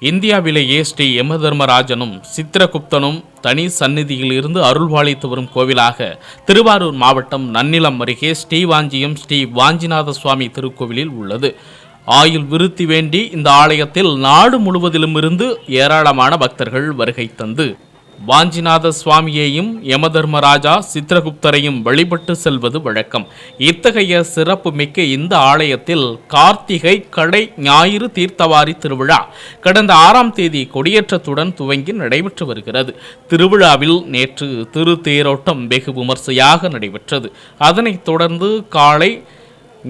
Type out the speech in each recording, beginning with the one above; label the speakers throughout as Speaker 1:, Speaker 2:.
Speaker 1: இந்தியாவிலேயே ஸ்ரீ யமதர்மராஜனும் சித்திரகுப்தனும் தனி சந்நிதியில் இருந்து அருள்வாளித்து வரும் கோவிலாக திருவாரூர் மாவட்டம் நன்னிலம் அருகே ஸ்ரீவாஞ்சியம் ஸ்ரீ வாஞ்சிநாத சுவாமி திருக்கோவிலில் உள்ளது. ஆயுள் விருத்தி வேண்டி இந்த ஆலயத்தில் நாடு முழுவதிலும் இருந்து ஏராளமான பக்தர்கள் வருகை தந்து வாஞ்சிநாத சுவாமியையும் யமதர்மராஜா சித்திரகுப்தரையும் வழிபட்டு செல்வது வழக்கம். இத்தகைய சிறப்பு மிக்க இந்த ஆலயத்தில் கார்த்திகை கடை ஞாயிறு தீர்த்தவாரி திருவிழா கடந்த 6ஆம் தேதி கொடியேற்றத்துடன் துவங்கி நடைபெற்று வருகிறது. திருவிழாவில் நேற்று திருத்தேரோட்டம் வெகு விமர்சையாக நடைபெற்றது. அதனைத் தொடர்ந்து காலை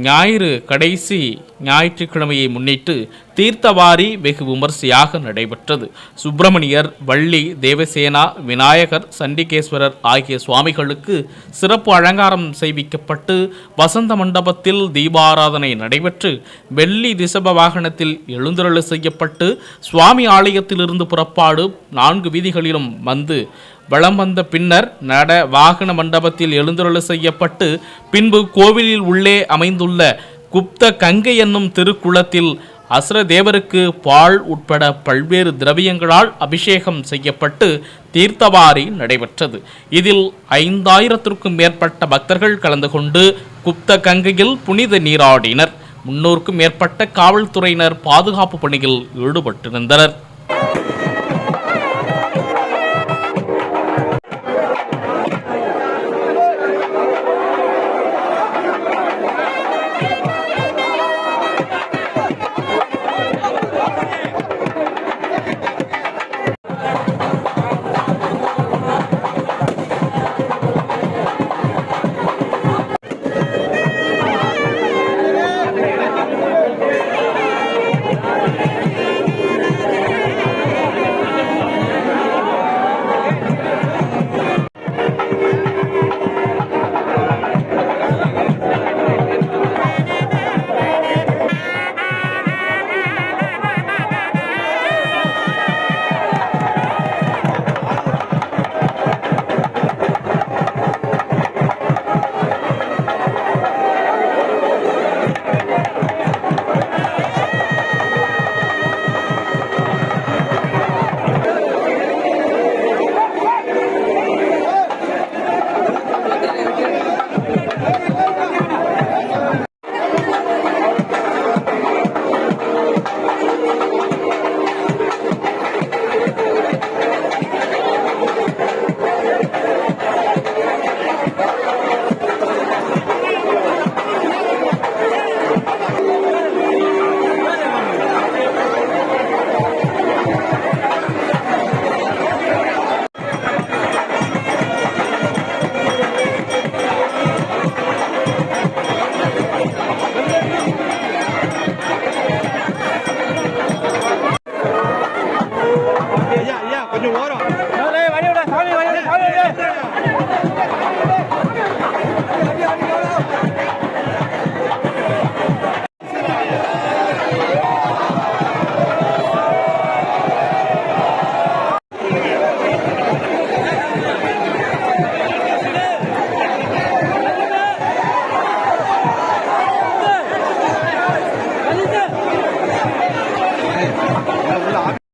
Speaker 1: ஞாயிறு கடைசி ஞாயிற்றுக்கிழமையை முன்னிட்டு தீர்த்தவாரி வெகு விமர்சையாக நடைபெற்றது. சுப்பிரமணியர், வள்ளி, தேவசேனா, விநாயகர், சண்டிகேஸ்வரர் ஆகிய சுவாமிகளுக்கு சிறப்பு அலங்காரம் செய்விக்கப்பட்டு வசந்த மண்டபத்தில் தீபாராதனை நடைபெற்று வெள்ளி ரிஷப வாகனத்தில் எழுந்தருள செய்யப்பட்டு சுவாமி ஆலயத்திலிருந்து புறப்பாடு 4 வீதிகளிலும் வந்து வலம் வந்த பின்னர் நட வாகன மண்டபத்தில் எழுந்தருள செய்யப்பட்டு பின்பு கோவிலில் உள்ளே அமைந்துள்ள குப்த கங்கை என்னும் திருக்குளத்தில் அசுர தேவருக்கு பால் உட்பட பல்வேறு திரவியங்களால் அபிஷேகம் செய்யப்பட்டு தீர்த்தவாரி நடைபெற்றது. இதில் 5000த்திற்கும் மேற்பட்ட பக்தர்கள் கலந்து கொண்டு குப்த கங்கையில் புனித நீராடினர். 300க்கும் மேற்பட்ட காவல்துறையினர் பாதுகாப்பு பணியில் ஈடுபட்டிருந்தனர்.